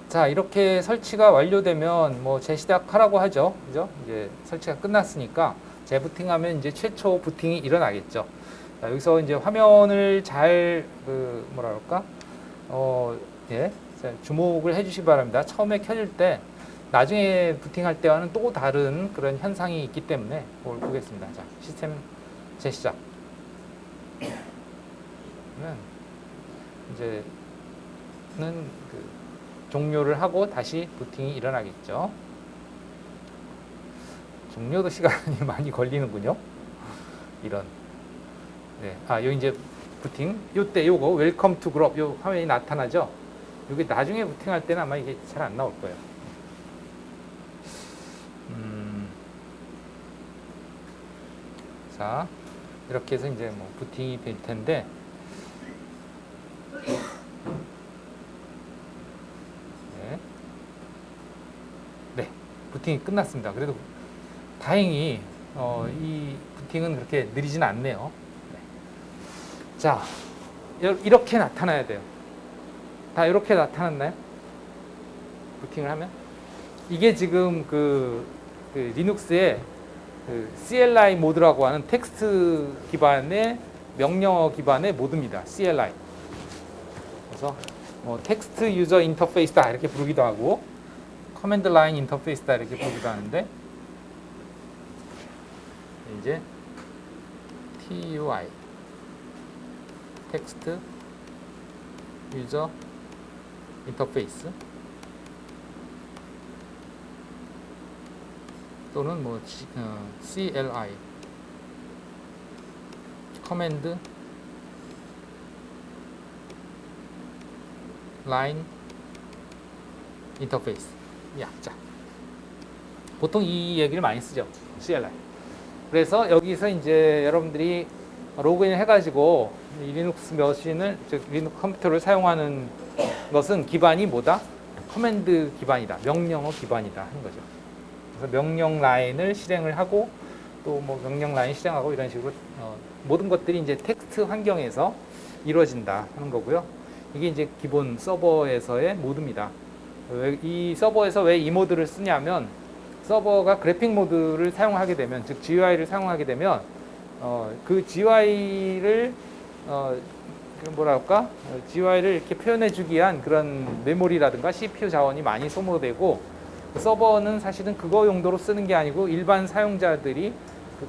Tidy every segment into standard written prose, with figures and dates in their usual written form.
자, 이렇게 설치가 완료되면 뭐 재시작하라고 하죠. 그죠? 이제 설치가 끝났으니까 재부팅하면 이제 최초 부팅이 일어나겠죠. 자, 여기서 이제 화면을 잘 뭐라 그럴까? 예. 자, 주목을 해 주시기 바랍니다. 처음에 켜질 때 나중에 부팅할 때와는 또 다른 그런 현상이 있기 때문에 그걸 보겠습니다. 자, 시스템 재시작. 이제는 종료를 하고 다시 부팅이 일어나겠죠. 종료도 시간이 많이 걸리는군요. 이런. 네. 여기 이제 부팅. 요때 요거 웰컴 투 그룹 요 화면이 나타나죠. 이게 나중에 부팅할 때는 아마 이게 잘 안 나올 거예요. 자, 이렇게 해서 이제 뭐 부팅이 될 텐데. 네, 부팅이 끝났습니다. 그래도 다행히 이 부팅은 그렇게 느리진 않네요. 네. 자, 이렇게 나타나야 돼요. 다 이렇게 나타났나요? 부팅을 하면? 이게 지금 그 리눅스의 CLI 모드라고 하는 텍스트 기반의 명령어 기반의 모드입니다. CLI. 그래서 뭐 텍스트 유저 인터페이스다 이렇게 부르기도 하고 커맨드 라인 인터페이스다 이렇게 부르기도 하는데 이제 TUI 텍스트 유저 인터페이스 또는 뭐 CLI 커맨드 라인 인터페이스 약자. 보통 이 얘기를 많이 쓰죠. CLI. 그래서 여기서 이제 여러분들이 로그인 해가지고 이 리눅스 머신을, 즉 리눅스 컴퓨터를 사용하는 것은 기반이 뭐다? 커맨드 기반이다. 명령어 기반이다 하는 거죠. 그래서 명령 라인을 실행을 하고 또 뭐 명령 라인 실행하고 이런 식으로 모든 것들이 이제 텍스트 환경에서 이루어진다 하는 거고요. 이게 이제 기본 서버에서의 모드입니다. 이 서버에서 왜 이 모드를 쓰냐면 서버가 그래픽 모드를 사용하게 되면, 즉 GUI를 사용하게 되면 그 GUI를 뭐랄까 GUI를 이렇게 표현해주기 위한 그런 메모리라든가 CPU 자원이 많이 소모되고, 서버는 사실은 그거 용도로 쓰는 게 아니고 일반 사용자들이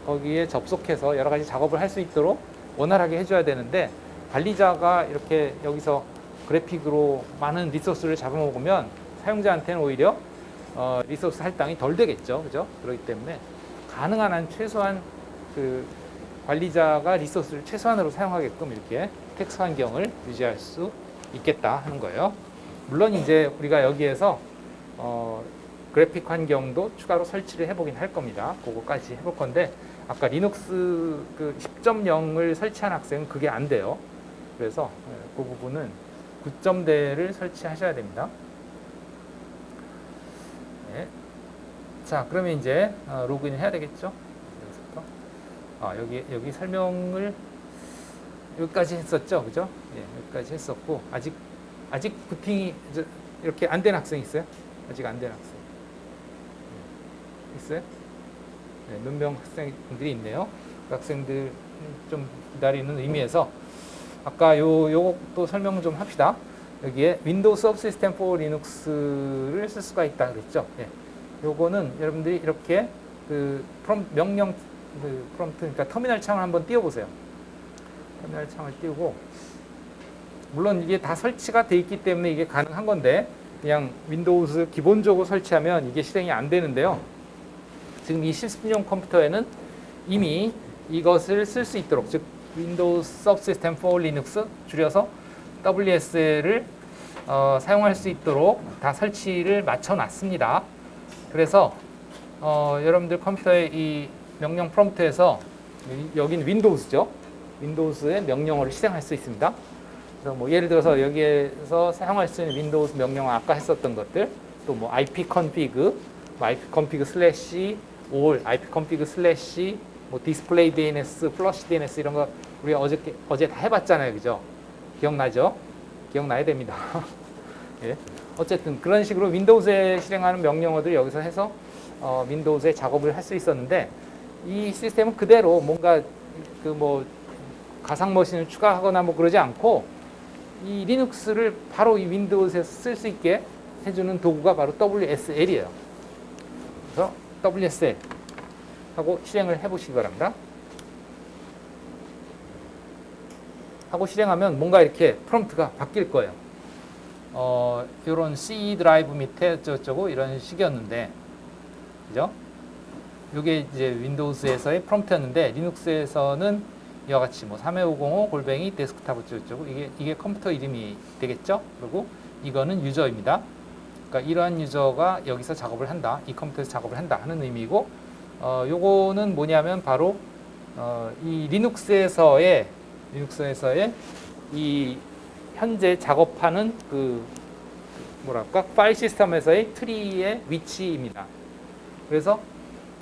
거기에 접속해서 여러 가지 작업을 할 수 있도록 원활하게 해줘야 되는데, 관리자가 이렇게 여기서 그래픽으로 많은 리소스를 잡아먹으면 사용자한테는 오히려 리소스 할당이 덜 되겠죠. 그죠? 그렇기 때문에 가능한 한 최소한 그 관리자가 리소스를 최소한으로 사용하게끔 이렇게 텍스트 환경을 유지할 수 있겠다 하는 거예요. 물론 이제 우리가 여기에서 그래픽 환경도 추가로 설치를 해보긴 할 겁니다. 그거까지 해볼 건데, 아까 리눅스 그 10.0을 설치한 학생은 그게 안 돼요. 그래서 그 부분은 9점대를 설치하셔야 됩니다. 네. 자, 그러면 이제 로그인을 해야 되겠죠? 여기부터. 여기 설명을 여기까지 했었죠, 그죠? 예, 여기까지 했었고, 아직 부팅이 이렇게 안 된 학생 있어요? 아직 안 된 학생 있어요? 네, 몇 명 학생들이 있네요. 그 학생들 좀 기다리는 의미에서 아까 요것도 설명 좀 합시다. 여기에 윈도우 서브시스템 for 리눅스를 쓸 수가 있다 그랬죠. 예. 요거는 여러분들이 이렇게 명령 프롬프트, 그러니까 터미널 창을 한번 띄워보세요. 터미널 창을 띄우고, 물론 이게 다 설치가 돼 있기 때문에 이게 가능한 건데, 그냥 윈도우즈 기본적으로 설치하면 이게 실행이 안 되는데요. 지금 이 실습용 컴퓨터에는 이미 이것을 쓸 수 있도록, 즉 윈도우 서브시스템 for 리눅스 줄여서 WSL을 사용할 수 있도록 다 설치를 마쳐 놨습니다. 그래서 여러분들 컴퓨터의 이 명령 프롬프트에서 여긴 윈도우즈죠. 윈도우즈의 명령어를 실행할 수 있습니다. 그래서 뭐 예를 들어서 여기에서 사용할 수 있는 윈도우즈 명령어 아까 했었던 것들, 또 뭐 ipconfig, ipconfig 슬래시 all, ipconfig 슬래시 뭐 display DNS, flush DNS 이런 거 우리가 어제 다 해봤잖아요, 그죠? 기억나죠? 기억나야 됩니다. 예. 어쨌든 그런 식으로 윈도우즈에 실행하는 명령어들을 여기서 해서 윈도우즈에 작업을 할 수 있었는데 이 시스템은 그대로 뭔가 그 뭐 가상 머신을 추가하거나 뭐 그러지 않고 이 리눅스를 바로 이 윈도우즈에서 쓸 수 있게 해주는 도구가 바로 WSL이에요. 그래서 WSL 하고 실행을 해보시기 바랍니다. 하고 실행하면 뭔가 이렇게 프롬프트가 바뀔 거예요. 이런 C 드라이브 밑에 저쩌고 이런 식이었는데, 그죠? 이게 이제 윈도우즈에서의 프롬프트였는데 리눅스에서는 이와 같이 뭐 32505 골뱅이 데스크탑 어쩌고 이게 컴퓨터 이름이 되겠죠? 그리고 이거는 유저입니다. 그러니까 이러한 유저가 여기서 작업을 한다, 이 컴퓨터에서 작업을 한다 하는 의미고, 요거는 뭐냐면 바로 이 리눅스에서의 이 현재 작업하는 그 뭐랄까 파일 시스템에서의 트리의 위치입니다. 그래서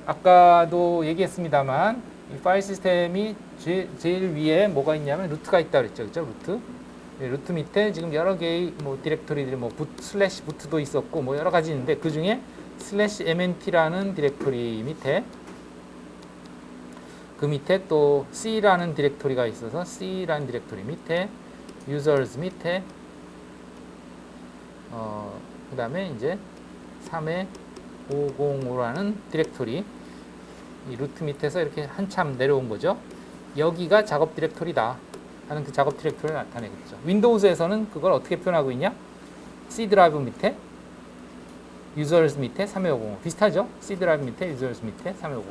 아까도 얘기했습니다만 이 파일 시스템이 제일 위에 뭐가 있냐면 루트가 있다 그랬죠, 그렇죠? 루트. 루트 밑에 지금 여러 개의 뭐 디렉토리들이 뭐 슬래시 부트도 있었고 뭐 여러 가지 있는데 그 중에 슬래시 mnt라는 디렉토리 밑에 그 밑에 또 C라는 디렉토리가 있어서 C라는 디렉토리 밑에 users 밑에 그 다음에 이제 3의505라는 디렉토리 이 루트 밑에서 이렇게 한참 내려온 거죠. 여기가 작업 디렉토리다 하는 그 작업 디렉토리를 나타내겠죠. 윈도우즈에서는 그걸 어떻게 표현하고 있냐? C 드라이브 밑에 users 밑에 3의505 비슷하죠? C 드라이브 밑에 users 밑에 3의505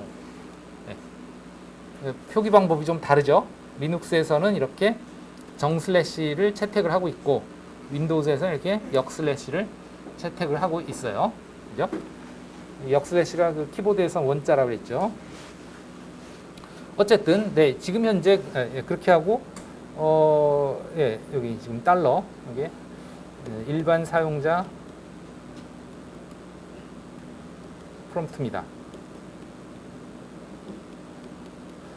표기 방법이 좀 다르죠. 리눅스에서는 이렇게 정 슬래시를 채택을 하고 있고 윈도우즈에서는 이렇게 역 슬래시를 채택을 하고 있어요. 그죠? 역 슬래시가 그 키보드에서 원자라고 했죠. 어쨌든 네, 지금 현재 그렇게 하고 여기 지금 달러 여기 일반 사용자 프롬프트입니다.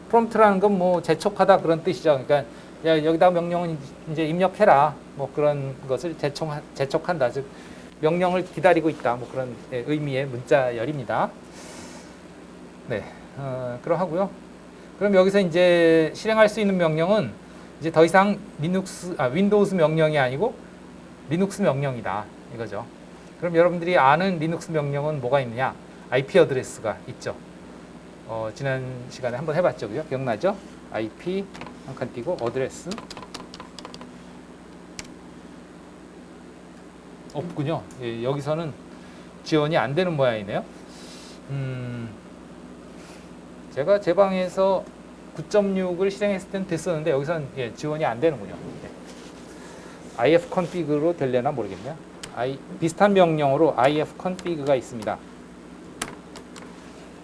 프롬프트라는 건 뭐 재촉하다 그런 뜻이죠. 그러니까 여기다 명령은 이제 입력해라 뭐 그런 것을 재촉한다. 즉 명령을 기다리고 있다. 뭐 그런 의미의 문자열입니다. 네, 그러하고요. 그럼 여기서 이제 실행할 수 있는 명령은 이제 더 이상 윈도우즈 명령이 아니고 리눅스 명령이다 이거죠. 그럼 여러분들이 아는 리눅스 명령은 뭐가 있느냐? IP 어드레스가 있죠. 지난 시간에 한번 해봤죠, 그죠? 기억나죠? IP 한 칸 띄고 어드레스 없군요. 예, 여기서는 지원이 안 되는 모양이네요. 제가 제 방에서 9.6을 실행했을 때는 됐었는데 여기서는 지원이 안 되는군요. ifconfig로 되려나 모르겠네요. 비슷한 명령으로 ifconfig가 있습니다.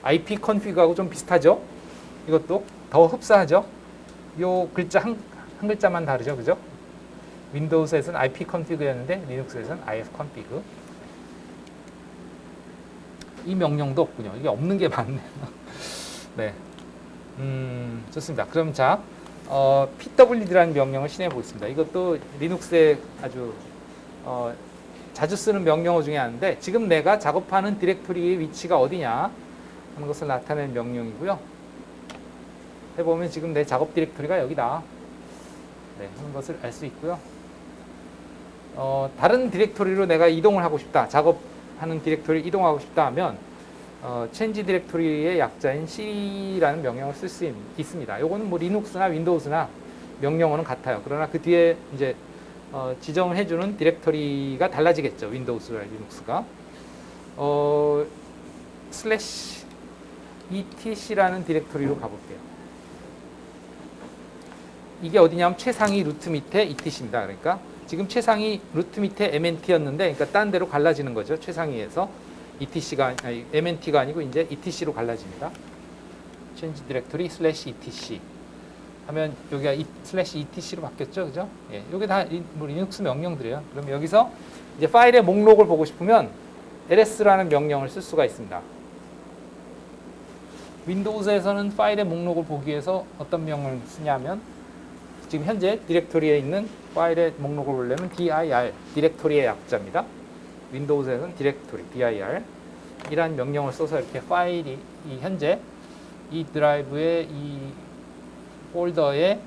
ipconfig하고 좀 비슷하죠? 이것도 더 흡사하죠? 요 글자 한 글자만 다르죠, 그죠? 윈도우즈에서는 ipconfig였는데 리눅스에서는 ifconfig. 이 명령도 없군요. 이게 없는 게 많네요. 네, 좋습니다. 그럼 자, pwd라는 명령을 실행해 보겠습니다. 이것도 리눅스에 아주 자주 쓰는 명령어 중에 하나인데 지금 내가 작업하는 디렉토리의 위치가 어디냐 하는 것을 나타내는 명령이고요. 해보면 지금 내 작업 디렉토리가 여기다. 네, 하는 것을 알 수 있고요. 다른 디렉토리로 내가 이동을 하고 싶다. 작업하는 디렉토리를 이동하고 싶다 하면 change 디렉토리의 약자인 c라는 명령을 쓸 수 있습니다. 요거는 뭐 리눅스나 윈도우즈나 명령어는 같아요. 그러나 그 뒤에 이제 지정을 해주는 디렉토리가 달라지겠죠. 윈도우스와 리눅스가. 슬래시 etc라는 디렉토리로 가볼게요. 이게 어디냐면 최상위 루트 밑에 etc입니다. 그러니까 지금 최상위 루트 밑에 mnt였는데, 그러니까 딴 데로 갈라지는 거죠. 최상위에서 mnt가 아니고 이제 etc로 갈라집니다. change 디렉토리 슬래시 etc 하면 여기가 슬래시 etc로 바뀌었죠, 그죠? 예, 이게 다 리눅스 명령들이에요. 그럼 여기서 이제 파일의 목록을 보고 싶으면 ls라는 명령을 쓸 수가 있습니다. 윈도우즈에서는 파일의 목록을 보기 위해서 어떤 명령을 쓰냐면 지금 현재 디렉토리에 있는 파일의 목록을 보려면 dir, 디렉토리의 약자입니다. 윈도우즈에서는 디렉토리, dir 이란 명령을 써서 이렇게 파일이 현재 이 드라이브의 이 폴더에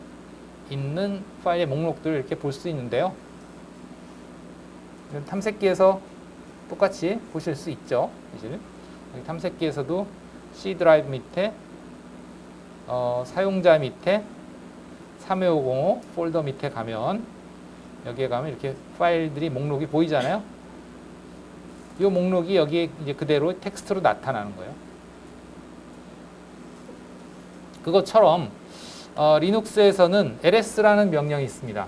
있는 파일의 목록들을 이렇게 볼 수 있는데요. 탐색기에서 똑같이 보실 수 있죠. 여기 탐색기에서도 C 드라이브 밑에 사용자 밑에 32505 폴더 밑에 가면 여기에 가면 이렇게 파일들이 목록이 보이잖아요. 이 목록이 여기에 이제 그대로 텍스트로 나타나는 거예요. 그것처럼 리눅스에서는 ls라는 명령이 있습니다.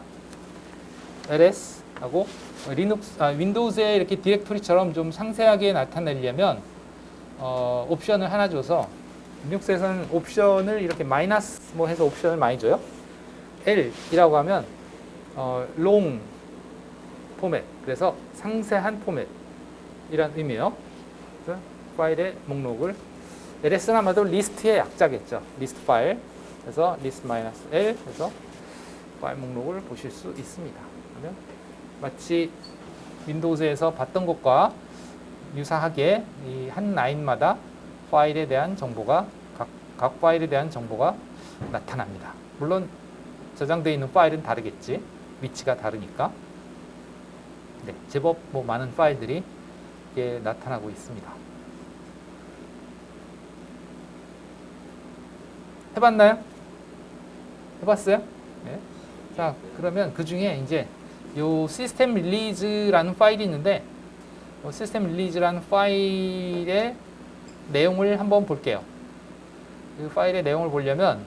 ls하고 윈도우즈에 이렇게 디렉토리처럼 좀 상세하게 나타내려면 옵션을 하나 줘서 리눅스에서는 옵션을 이렇게 마이너스 뭐 해서 옵션을 많이 줘요. L이라고 하면 long 포맷, 그래서 상세한 포맷이란 의미예요. 그래서 파일의 목록을 ls는 아마도 리스트의 약자겠죠. 리스트 파일. 그래서 list-l 해서 파일 목록을 보실 수 있습니다. 그러면 마치 윈도우즈에서 봤던 것과 유사하게 이 한 라인마다 파일에 대한 정보가 각 파일에 대한 정보가 나타납니다. 물론 저장되어 있는 파일은 다르겠지. 위치가 다르니까. 네, 제법 뭐 많은 파일들이 이게 나타나고 있습니다. 해봤나요? 해봤어요? 네. 자, 그러면 그 중에 이제 요 시스템 릴리즈라는 파일이 있는데, 시스템 릴리즈라는 파일의 내용을 한번 볼게요. 그 파일의 내용을 보려면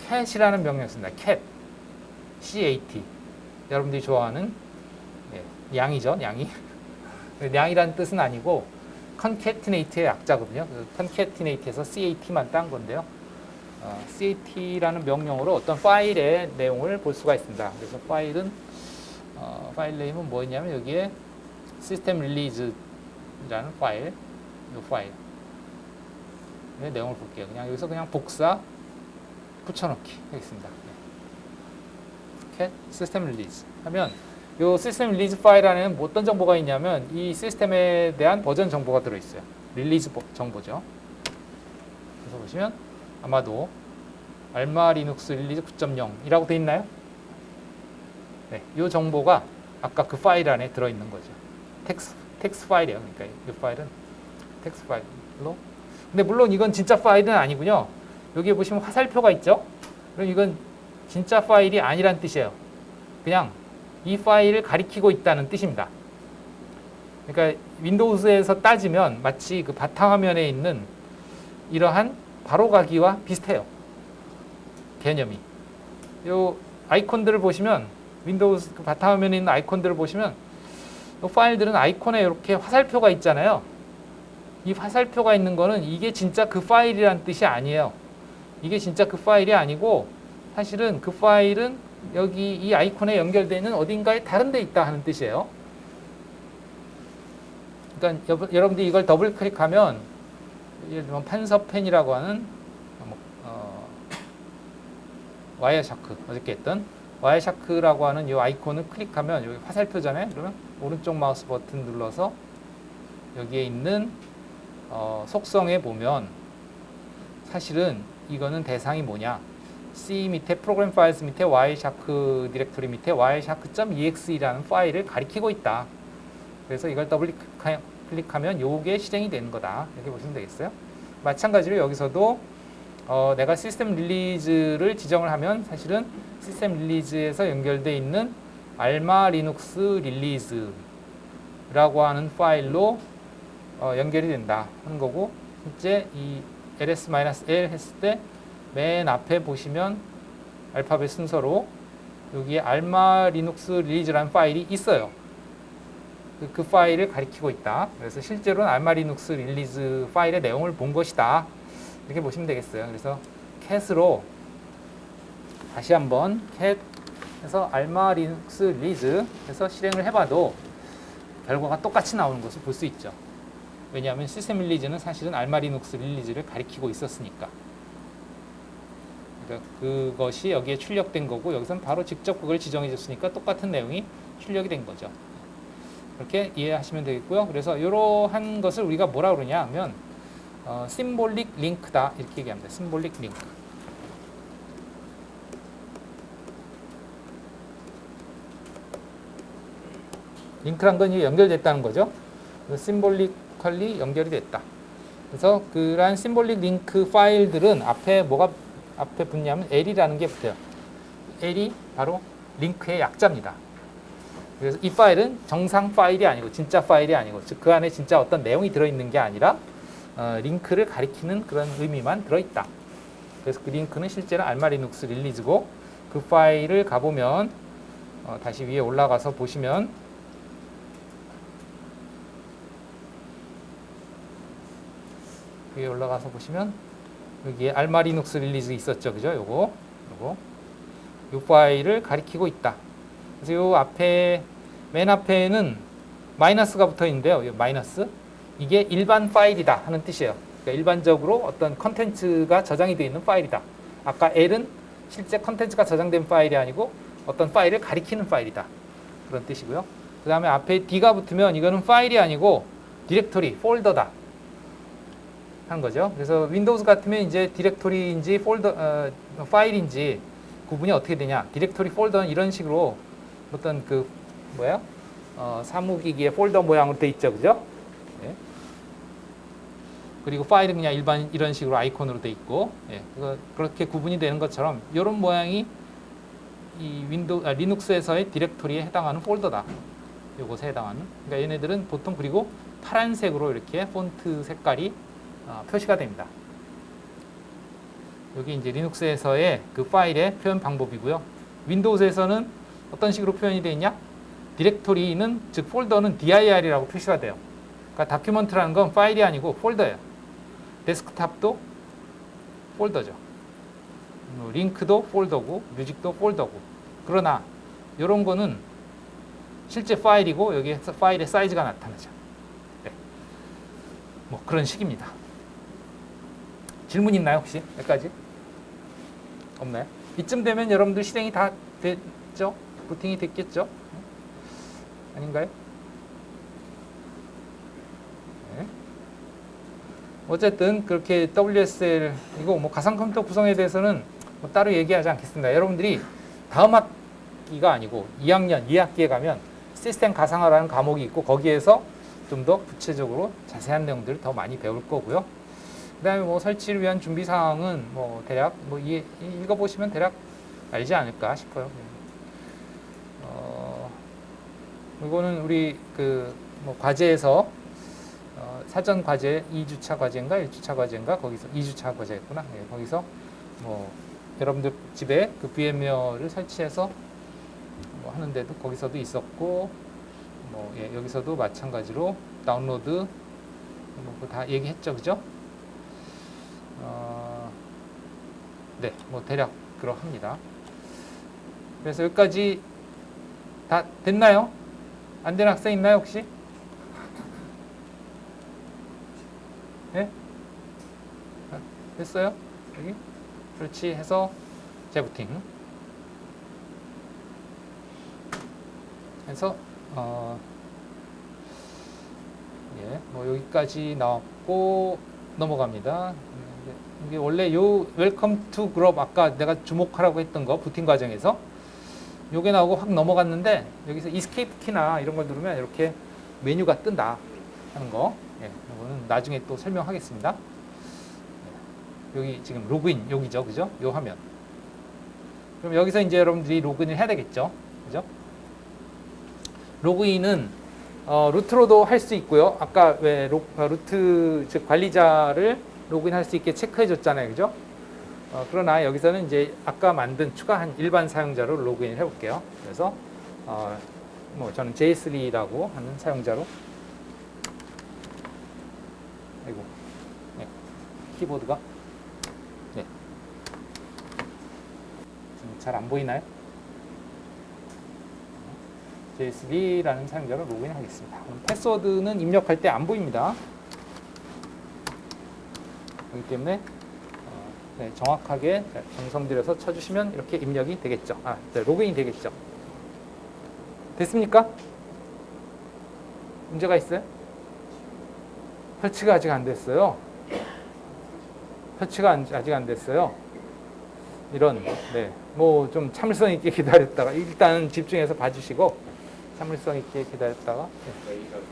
cat이라는 명령이 있습니다. cat. 여러분들이 좋아하는 양이죠, 양이. 양이라는 뜻은 아니고 concatenate의 약자거든요. concatenate에서 cat만 딴 건데요. cat라는 명령으로 어떤 파일의 내용을 볼 수가 있습니다. 그래서 파일 네임은 뭐였냐면 여기에 system release라는 파일, 이 파일의 내용을 볼게요. 그냥 여기서 그냥 복사 붙여넣기 하겠습니다. cat system release 하면 이 system release 파일 안에는 어떤 정보가 있냐면 이 시스템에 대한 버전 정보가 들어있어요. 릴리즈 정보죠. 그래서 보시면 아마도 알마 리눅스 릴리즈 9.0이라고 되어 있나요? 네, 이 정보가 아까 그 파일 안에 들어있는 거죠. 텍스트 파일이에요. 그러니까 이 파일은 텍스트 파일로. 근데 물론 이건 진짜 파일은 아니군요. 여기에 보시면 화살표가 있죠? 그럼 이건 진짜 파일이 아니란 뜻이에요. 그냥 이 파일을 가리키고 있다는 뜻입니다. 그러니까 윈도우즈에서 따지면 마치 그 바탕화면에 있는 이러한 바로가기와 비슷해요. 개념이. 요 아이콘들을 보시면 윈도우즈 그 바탕화면에 있는 아이콘들을 보시면 이 파일들은 아이콘에 이렇게 화살표가 있잖아요. 이 화살표가 있는 거는 이게 진짜 그 파일이란 뜻이 아니에요. 이게 진짜 그 파일이 아니고 사실은 그 파일은 여기 이 아이콘에 연결되어 있는 어딘가에 다른 데 있다 하는 뜻이에요. 그러니까 여러분들이 이걸 더블 클릭하면 예를 들면 판서펜이라고 하는 와이어샤크, 어저께 했던 와이어샤크라고 하는 이 아이콘을 클릭하면 여기 화살표잖아요. 그러면 오른쪽 마우스 버튼 눌러서 여기에 있는 속성에 보면 사실은 이거는 대상이 뭐냐, C 밑에 프로그램 파일스 밑에 와이어샤크 디렉토리 밑에 wireshark.exe라는 파일을 가리키고 있다. 그래서 이걸 더블 클릭하면 요게 실행이 되는 거다. 이렇게 보시면 되겠어요. 마찬가지로 여기서도 내가 시스템 릴리즈를 지정을 하면 사실은 시스템 릴리즈에서 연결되어 있는 알마 리눅스 릴리즈라고 하는 파일로 연결이 된다 하는 거고, 실제 이 ls-l 했을 때 맨 앞에 보시면 알파벳 순서로 여기에 알마 리눅스 릴리즈라는 파일이 있어요. 그 파일을 가리키고 있다. 그래서 실제로는 알마 리눅스 릴리즈 파일의 내용을 본 것이다. 이렇게 보시면 되겠어요. 그래서 cat으로 다시 한번 cat 해서 알마 리눅스 릴리즈 해서 실행을 해봐도 결과가 똑같이 나오는 것을 볼 수 있죠. 왜냐하면 시스템 릴리즈는 사실은 알마 리눅스 릴리즈를 가리키고 있었으니까. 그러니까 그것이 여기에 출력된 거고, 여기서는 바로 직접 그걸 지정해 줬으니까 똑같은 내용이 출력이 된 거죠. 그렇게 이해하시면 되겠고요. 그래서 이러한 것을 우리가 뭐라 그러냐 하면 심볼릭 링크다 이렇게 얘기합니다. 심볼릭 링크. 링크란 건 연결됐다는 거죠. 심볼리컬리 연결이 됐다. 그래서 그러한 심볼릭 링크 파일들은 앞에 뭐가 앞에 붙냐면 L이라는 게 붙어요. L이 바로 링크의 약자입니다. 그래서 이 파일은 정상 파일이 아니고 진짜 파일이 아니고 즉 그 안에 진짜 어떤 내용이 들어있는 게 아니라 링크를 가리키는 그런 의미만 들어있다. 그래서 그 링크는 실제로 알마 리눅스 릴리즈고 그 파일을 가보면 다시 위에 올라가서 보시면 위에 올라가서 보시면 여기에 알마 리눅스 릴리즈 있었죠, 그죠? 요거 요 파일을 가리키고 있다. 그래서 요 앞에 맨 앞에는 마이너스가 붙어 있는데요. 요 마이너스 이게 일반 파일이다 하는 뜻이에요. 그러니까 일반적으로 어떤 컨텐츠가 저장이 되어 있는 파일이다. 아까 L은 실제 컨텐츠가 저장된 파일이 아니고 어떤 파일을 가리키는 파일이다. 그런 뜻이고요. 그 다음에 앞에 D가 붙으면 이거는 파일이 아니고 디렉토리, 폴더다 하는 거죠. 그래서 윈도우즈 같으면 이제 디렉토리인지 파일인지 구분이 어떻게 되냐. 디렉토리, 폴더는 이런 식으로 어떤 그 사무기기의 폴더 모양으로 돼 있죠, 그죠? 예. 그리고 파일은 그냥 일반 이런 식으로 아이콘으로 돼 있고, 예. 그렇게 구분이 되는 것처럼 이런 모양이 이 리눅스에서의 디렉토리에 해당하는 폴더다. 요것에 해당하는. 그러니까 얘네들은 보통 그리고 파란색으로 이렇게 폰트 색깔이 표시가 됩니다. 여기 이제 리눅스에서의 그 파일의 표현 방법이고요. 윈도우즈에서는 어떤 식으로 표현이 되어 있냐? 디렉토리는 즉 폴더는 dir이라고 표시가 돼요. 그러니까 다큐먼트라는 건 파일이 아니고 폴더예요. 데스크탑도 폴더죠. 링크도 폴더고 뮤직도 폴더고. 그러나 이런 거는 실제 파일이고 여기에서 파일의 사이즈가 나타나죠. 네. 뭐 그런 식입니다. 질문 있나요 혹시? 여기까지? 없나요? 이쯤 되면 여러분들 실행이 다 됐죠? 부팅이 됐겠죠? 아닌가요? 네. 어쨌든 그렇게 WSL 이거 뭐 가상컴퓨터 구성에 대해서는 뭐 따로 얘기하지 않겠습니다. 여러분들이 다음 학기가 아니고 2학년 2학기에 가면 시스템 가상화라는 과목이 있고 거기에서 좀 더 구체적으로 자세한 내용들을 더 많이 배울 거고요. 그 다음에 뭐 설치를 위한 준비 사항은 뭐 대략 뭐 읽어보시면 대략 알지 않을까 싶어요. 이거는 우리 그 뭐 과제에서 사전 과제 2주차 과제인가 1주차 과제인가 거기서 2주차 과제였구나. 예, 거기서 뭐 여러분들 집에 그 VMware를 설치해서 뭐 하는데도 거기서도 있었고 뭐 예, 여기서도 마찬가지로 다운로드 뭐 다 얘기했죠, 그죠? 네, 뭐 대략 그러합니다. 그래서 여기까지 다 됐나요? 안 된 학생 있나요 혹시? 네? 됐어요? 여기? 그렇지 해서 재부팅 해서 예, 뭐 여기까지 나왔고 넘어갑니다. 이게 원래 요 웰컴 투 그룹 아까 내가 주목하라고 했던 거 부팅 과정에서 요게 나오고 확 넘어갔는데 여기서 이스케이프 키나 이런 걸 누르면 이렇게 메뉴가 뜬다 하는 거. 예, 이거는 나중에 또 설명하겠습니다. 예, 여기 지금 로그인 여기죠, 그죠? 요 화면. 그럼 여기서 이제 여러분들이 로그인을 해야 되겠죠, 그죠? 로그인은 루트로도 할 수 있고요. 아까 왜 루트 즉 관리자를 로그인할 수 있게 체크해 줬잖아요, 그죠? 그러나 여기서는 이제 아까 만든 추가한 일반 사용자로 로그인 해볼게요. 그래서 뭐 저는 J3라고 하는 사용자로 아이고 네. 키보드가 네. 잘 안 보이나요? J3라는 사용자로 로그인 하겠습니다. 패스워드는 입력할 때 안 보입니다. 그렇기 때문에 네, 정확하게 정성 들여서 쳐주시면 이렇게 입력이 되겠죠. 네, 로그인이 되겠죠. 됐습니까? 문제가 있어요? 설치가 아직 안 됐어요. 설치가 아직 안 됐어요. 이런, 네. 뭐 좀 참을성 있게 기다렸다가, 일단 집중해서 봐주시고, 참을성 있게 기다렸다가. 네. 저희가 그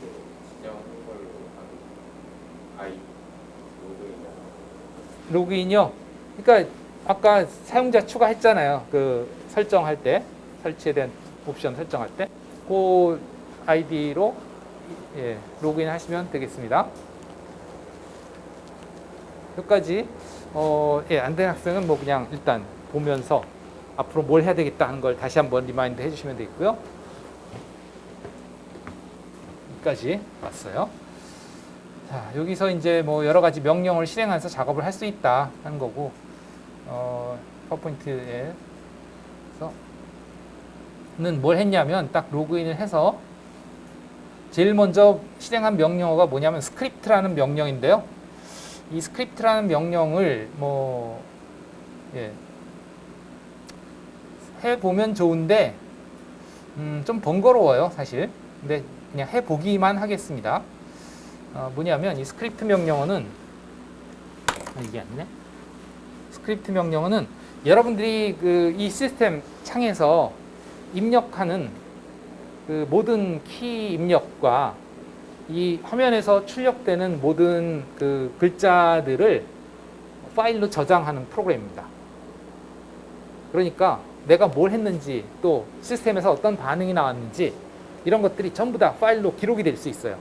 지정한 걸로 아이 로그인이요? 그러니까 아까 사용자 추가했잖아요. 그 설정할 때, 설치에 대한 옵션 설정할 때, 그 아이디로 예, 로그인 하시면 되겠습니다. 여기까지 예, 안 된 학생은 뭐 그냥 일단 보면서 앞으로 뭘 해야 되겠다 하는 걸 다시 한번 리마인드 해주시면 되겠고요. 여기까지 왔어요. 자, 여기서 이제 뭐 여러 가지 명령을 실행해서 작업을 할 수 있다 하는 거고, 파워포인트에서는 뭘 했냐면 딱 로그인을 해서 제일 먼저 실행한 명령어가 뭐냐면 스크립트라는 명령인데요. 이 스크립트라는 명령을 뭐 예, 해보면 좋은데 좀 번거로워요 사실. 근데 그냥 해보기만 하겠습니다. 뭐냐면 이 스크립트 명령어는 이게 아니네. 스크립트 명령어는 여러분들이 그 이 시스템 창에서 입력하는 그 모든 키 입력과 이 화면에서 출력되는 모든 그 글자들을 파일로 저장하는 프로그램입니다. 그러니까 내가 뭘 했는지 또 시스템에서 어떤 반응이 나왔는지 이런 것들이 전부 다 파일로 기록이 될 수 있어요.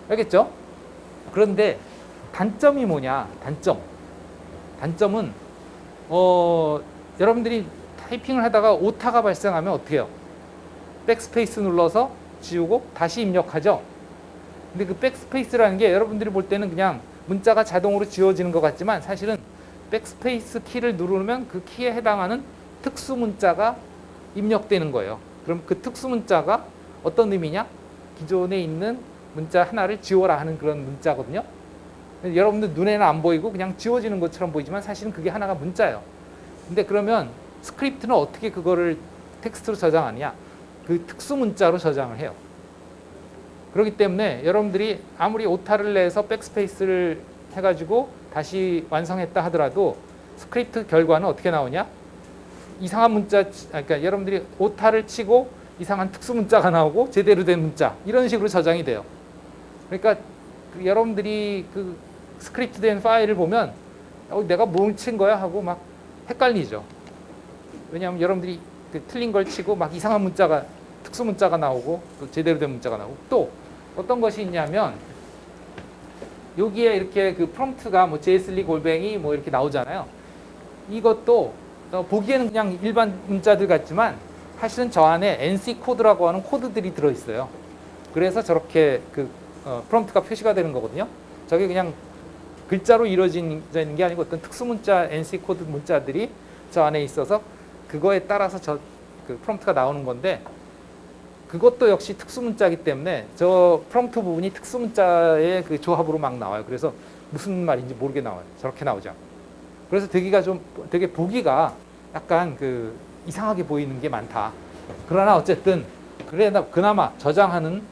알겠죠? 그런데 단점이 뭐냐? 단점은 여러분들이 타이핑을 하다가 오타가 발생하면 어떻게 해요? 백스페이스 눌러서 지우고 다시 입력하죠. 근데 그 백스페이스라는 게 여러분들이 볼 때는 그냥 문자가 자동으로 지워지는 것 같지만 사실은 백스페이스 키를 누르면 그 키에 해당하는 특수 문자가 입력되는 거예요. 그럼 그 특수 문자가 어떤 의미냐? 기존에 있는 문자 하나를 지워라 하는 그런 문자거든요. 여러분들 눈에는 안 보이고 그냥 지워지는 것처럼 보이지만 사실은 그게 하나가 문자예요. 근데 그러면 스크립트는 어떻게 그거를 텍스트로 저장하느냐? 그 특수 문자로 저장을 해요. 그렇기 때문에 여러분들이 아무리 오타를 내서 백스페이스를 해가지고 다시 완성했다 하더라도 스크립트 결과는 어떻게 나오냐? 이상한 문자, 그러니까 여러분들이 오타를 치고 이상한 특수 문자가 나오고 제대로 된 문자 이런 식으로 저장이 돼요. 그러니까 여러분들이 그 스크립트 된 파일을 보면 내가 뭘 친 거야 하고 막 헷갈리죠. 왜냐하면 여러분들이 그 틀린 걸 치고 막 이상한 문자가 특수 문자가 나오고 또 제대로 된 문자가 나오고 또 어떤 것이 있냐면 여기에 이렇게 그 프롬프트가 뭐 jsli 골뱅이 뭐 이렇게 나오잖아요. 이것도 보기에는 그냥 일반 문자들 같지만 사실은 저 안에 NC 코드라고 하는 코드들이 들어 있어요. 그래서 저렇게 그 프롬프트가 표시가 되는 거거든요. 저게 그냥 글자로 이루어지는 게 아니고 어떤 특수 문자 NC 코드 문자들이 저 안에 있어서 그거에 따라서 저 그 프롬프트가 나오는 건데 그것도 역시 특수 문자이기 때문에 저 프롬프트 부분이 특수 문자의 그 조합으로 막 나와요. 그래서 무슨 말인지 모르게 나와요. 저렇게 나오죠. 그래서 되게 보기가 약간 그 이상하게 보이는 게 많다. 그러나 어쨌든 그나마 저장하는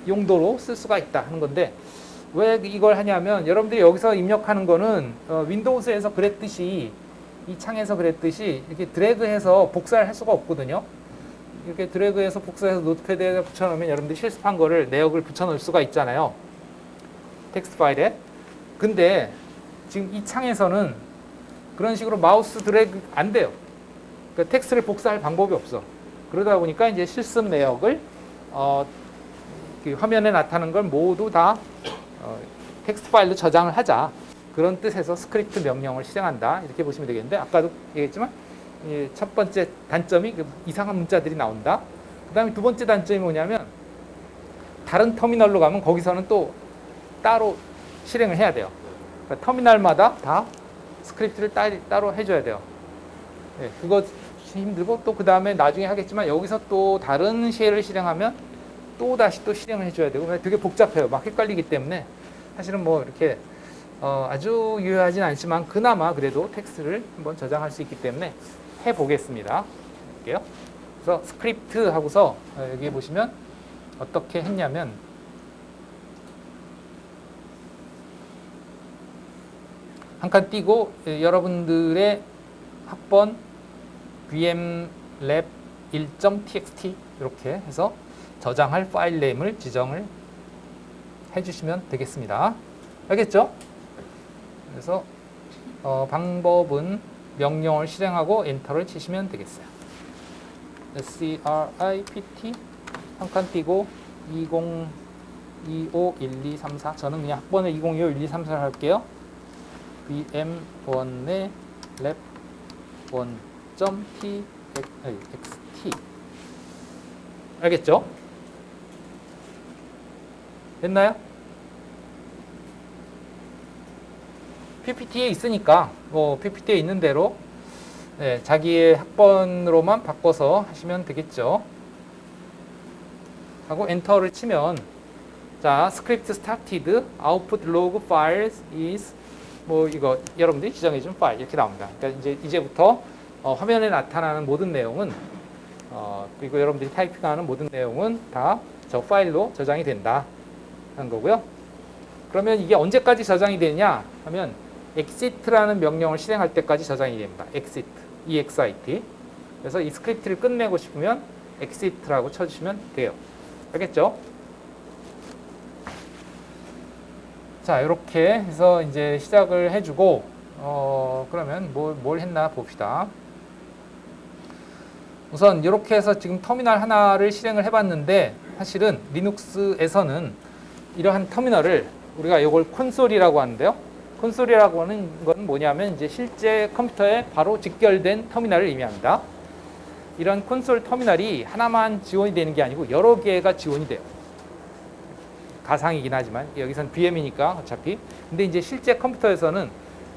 용도로 쓸 수가 있다 하는 건데 왜 이걸 하냐면 여러분들이 여기서 입력하는 거는 윈도우즈에서 그랬듯이 이 창에서 그랬듯이 이렇게 드래그해서 복사를 할 수가 없거든요. 이렇게 드래그해서 복사해서 노트패드에 붙여놓으면 여러분들이 실습한 거를 내역을 붙여놓을 수가 있잖아요. 텍스트 파일에. 근데 지금 이 창에서는 그런 식으로 마우스 드래그 안 돼요. 그러니까 텍스트를 복사할 방법이 없어. 그러다 보니까 이제 실습 내역을 그 화면에 나타나는 걸 모두 다 텍스트 파일로 저장을 하자. 그런 뜻에서 스크립트 명령을 실행한다. 이렇게 보시면 되겠는데 아까도 얘기했지만 첫 번째 단점이 이상한 문자들이 나온다. 그 다음에 두 번째 단점이 뭐냐면 다른 터미널로 가면 거기서는 또 따로 실행을 해야 돼요. 그러니까 터미널마다 다 스크립트를 따로 해줘야 돼요. 네, 그거 힘들고 또 그 다음에 나중에 하겠지만 여기서 또 다른 쉘을 실행하면 또 다시 또 실행을 해줘야 되고 되게 복잡해요. 막 헷갈리기 때문에 사실은 뭐 이렇게 아주 유효하진 않지만 그나마 그래도 텍스트를 한번 저장할 수 있기 때문에 해보겠습니다. 할게요. 그래서 스크립트 하고서 여기 보시면 어떻게 했냐면 한 칸 띄고 여러분들의 학번 vmlab 1.txt 이렇게 해서 저장할 파일 네임을 지정을 해주시면 되겠습니다. 알겠죠? 그래서 방법은 명령을 실행하고 엔터를 치시면 되겠어요. script 한 칸 띄고 20251234 저는 그냥 학번을 20251234를 할게요. vm1의 lab 1.txt 알겠죠? 됐나요? PPT에 있으니까 PPT에 있는 대로 자기의 학번으로만 바꿔서 하시면 되겠죠. 하고 엔터를 치면 자 script started output log files is 이거 여러분들이 지정해 준 파일 이렇게 나옵니다. 그러니까 이제부터 화면에 나타나는 모든 내용은 그리고 여러분들이 타이핑하는 모든 내용은 다 저 파일로 저장이 된다 하는 거고요. 그러면 이게 언제까지 저장이 되냐 하면 exit라는 명령을 실행할 때까지 저장이 됩니다. exit. 그래서 이 스크립트를 끝내고 싶으면 exit라고 쳐주시면 돼요. 알겠죠? 자, 이렇게 해서 이제 시작을 해주고, 그러면 뭘 했나 봅시다. 우선 이렇게 해서 지금 터미널 하나를 실행을 해봤는데, 사실은 리눅스에서는 이러한 터미널을 우리가 이걸 콘솔이라고 하는데요. 콘솔이라고 하는 건 뭐냐면 이제 실제 컴퓨터에 바로 직결된 터미널을 의미합니다. 이런 콘솔 터미널이 하나만 지원이 되는 게 아니고 여러 개가 지원이 돼요. 가상이긴 하지만 여기선 VM이니까 어차피. 근데 이제 실제 컴퓨터에서는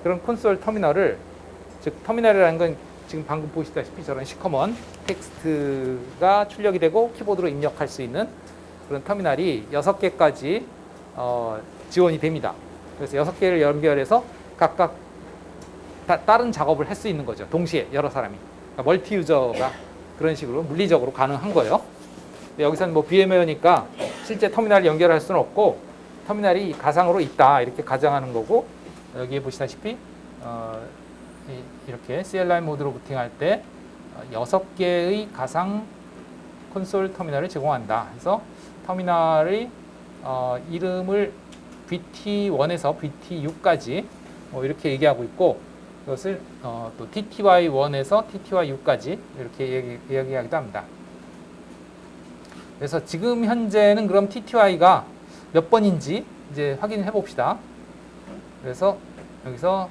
그런 콘솔 터미널을 즉 터미널이라는 건 지금 방금 보시다시피 저런 시커먼 텍스트가 출력이 되고 키보드로 입력할 수 있는 그런 터미널이 6개까지 지원이 됩니다. 그래서 6개를 연결해서 각각 다른 작업을 할 수 있는 거죠. 동시에 여러 사람이. 그러니까 멀티 유저가 그런 식으로 물리적으로 가능한 거예요. 여기서는 VM웨어니까 실제 터미널을 연결할 수는 없고 터미널이 가상으로 있다 이렇게 가정하는 거고 여기에 보시다시피 이렇게 CLI 모드로 부팅할 때 6개의 가상 콘솔 터미널을 제공한다. 그래서 터미널의 이름을 VT1에서 VT6까지 이렇게 얘기하고 있고 이것을 또 TTY1에서 TTY6까지 이렇게 이야기하기도 합니다. 그래서 지금 현재는 그럼 TTY가 몇 번인지 이제 확인해 봅시다. 그래서 여기서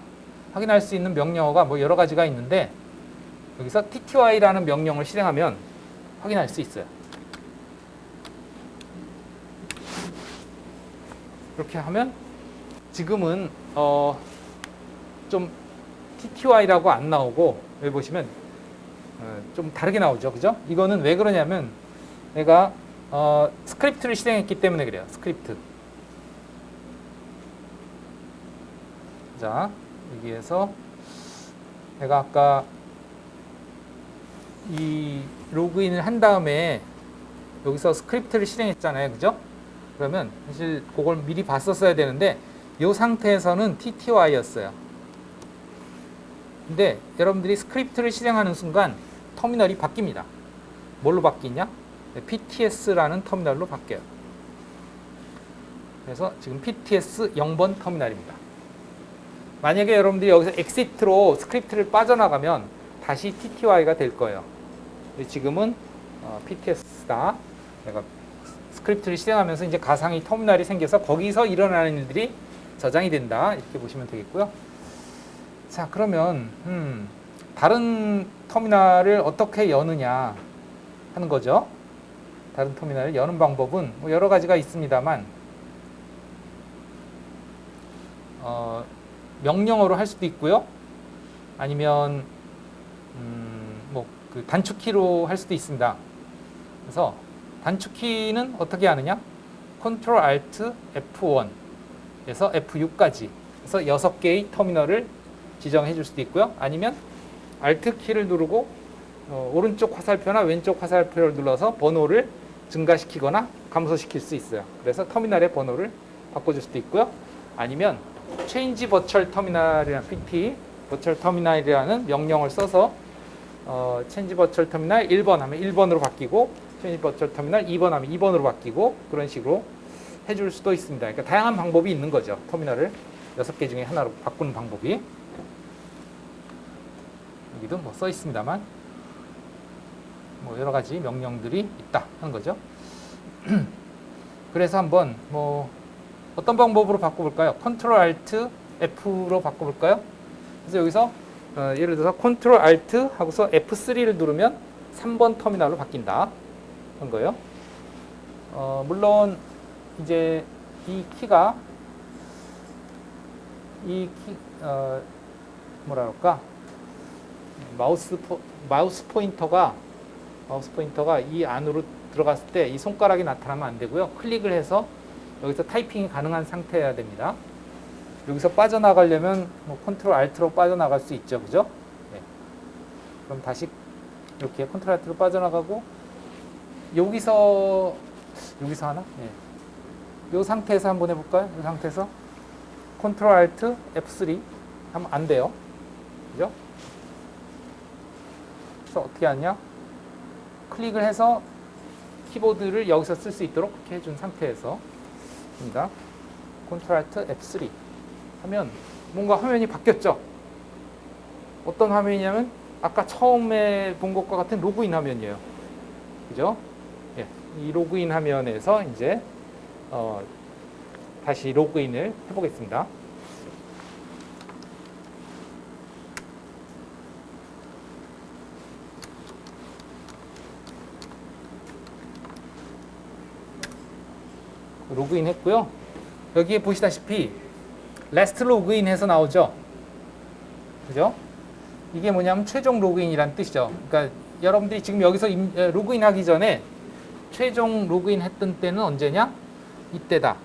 확인할 수 있는 명령어가 여러 가지가 있는데 여기서 TTY라는 명령을 실행하면 확인할 수 있어요. 이렇게 하면 지금은 좀 TTY라고 안 나오고 여기 보시면 좀 다르게 나오죠. 그죠? 이거는 왜 그러냐면 내가 스크립트를 실행했기 때문에 그래요. 스크립트. 자, 여기에서 내가 아까 이 로그인을 한 다음에 여기서 스크립트를 실행했잖아요. 그죠? 그러면 사실 그걸 미리 봤었어야 되는데 이 상태에서는 TTY였어요. 근데 여러분들이 스크립트를 실행하는 순간 터미널이 바뀝니다. 뭘로 바뀌냐? PTS라는 터미널로 바뀌어요. 그래서 지금 PTS 0번 터미널입니다. 만약에 여러분들이 여기서 exit로 스크립트를 빠져나가면 다시 TTY가 될 거예요. 근데 지금은 PTS다. 내가 스크립트를 실행하면서 이제 가상의 터미널이 생겨서 거기서 일어나는 일들이 저장이 된다. 이렇게 보시면 되겠고요. 자, 그러면 다른 터미널을 어떻게 여느냐 하는 거죠. 다른 터미널을 여는 방법은 여러 가지가 있습니다만 명령어로 할 수도 있고요. 아니면 그 단축키로 할 수도 있습니다. 그래서 단축키는 어떻게 하느냐? Ctrl Alt F1에서 F6까지 그래서 6개의 터미널을 지정해 줄 수도 있고요. 아니면 Alt 키를 누르고 오른쪽 화살표나 왼쪽 화살표를 눌러서 번호를 증가시키거나 감소시킬 수 있어요. 그래서 터미널의 번호를 바꿔줄 수도 있고요. 아니면 change virtual terminal이라는 PT, virtual terminal이라는 명령을 써서 change virtual terminal 1번 하면 1번으로 바뀌고 change virtual terminal 2번 하면 2번으로 바뀌고 그런 식으로 해줄 수도 있습니다. 그러니까 다양한 방법이 있는 거죠. 터미널을 6개 중에 하나로 바꾸는 방법이. 여기도 뭐 써 있습니다만 뭐 여러 가지 명령들이 있다 하는 거죠. 그래서 한번 뭐 어떤 방법으로 바꿔볼까요? Ctrl Alt F로 바꿔볼까요? 그래서 여기서 예를 들어서 Ctrl Alt 하고서 F3를 누르면 3번 터미널로 바뀐다 한 거예요. 물론 이제 이 키가 뭐라 그럴까? 마우스 포인터가 이 안으로 들어갔을 때 이 손가락이 나타나면 안 되고요. 클릭을 해서 여기서 타이핑이 가능한 상태여야 됩니다. 여기서 빠져나가려면 뭐 컨트롤 알트로 빠져나갈 수 있죠. 그죠? 네. 그럼 다시 이렇게 컨트롤 알트로 빠져나가고 여기서 하나? 네. 이 상태에서 한번 해볼까요? 이 상태에서 컨트롤 알트 F3 하면 안 돼요. 그죠? 그래서 어떻게 하냐? 클릭을 해서 키보드를 여기서 쓸 수 있도록 그렇게 해준 상태에서 입니다. 컨트롤 알트 F3 하면 뭔가 화면이 바뀌었죠. 어떤 화면이냐면 아까 처음에 본 것과 같은 로그인 화면이에요. 그죠? 예, 이 로그인 화면에서 이제 다시 로그인을 해보겠습니다. 로그인 했고요. 여기에 보시다시피 last 로그인 해서 나오죠. 그죠? 이게 뭐냐면 최종 로그인이란 뜻이죠. 그러니까 여러분들이 지금 여기서 로그인 하기 전에 최종 로그인 했던 때는 언제냐? 이때다.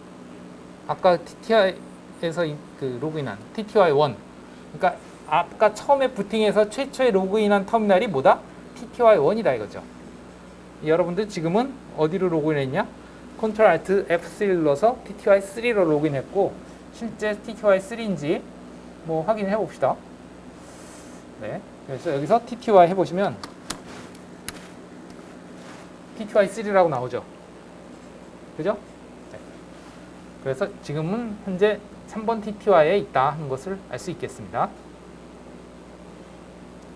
아까 TTY에서 그 로그인한 TTY1. 그러니까 아까 처음에 부팅해서 최초에 로그인한 터미널이 뭐다? TTY1이다 이거죠. 여러분들 지금은 어디로 로그인했냐? Ctrl Alt F3를 눌러서 TTY3로 로그인했고 실제 TTY3인지 뭐 확인해 봅시다. 네, 그래서 여기서 TTY 해보시면 TTY3라고 나오죠. 그죠? 네. 그래서 지금은 현재 3번 TTY에 있다 하는 것을 알 수 있겠습니다.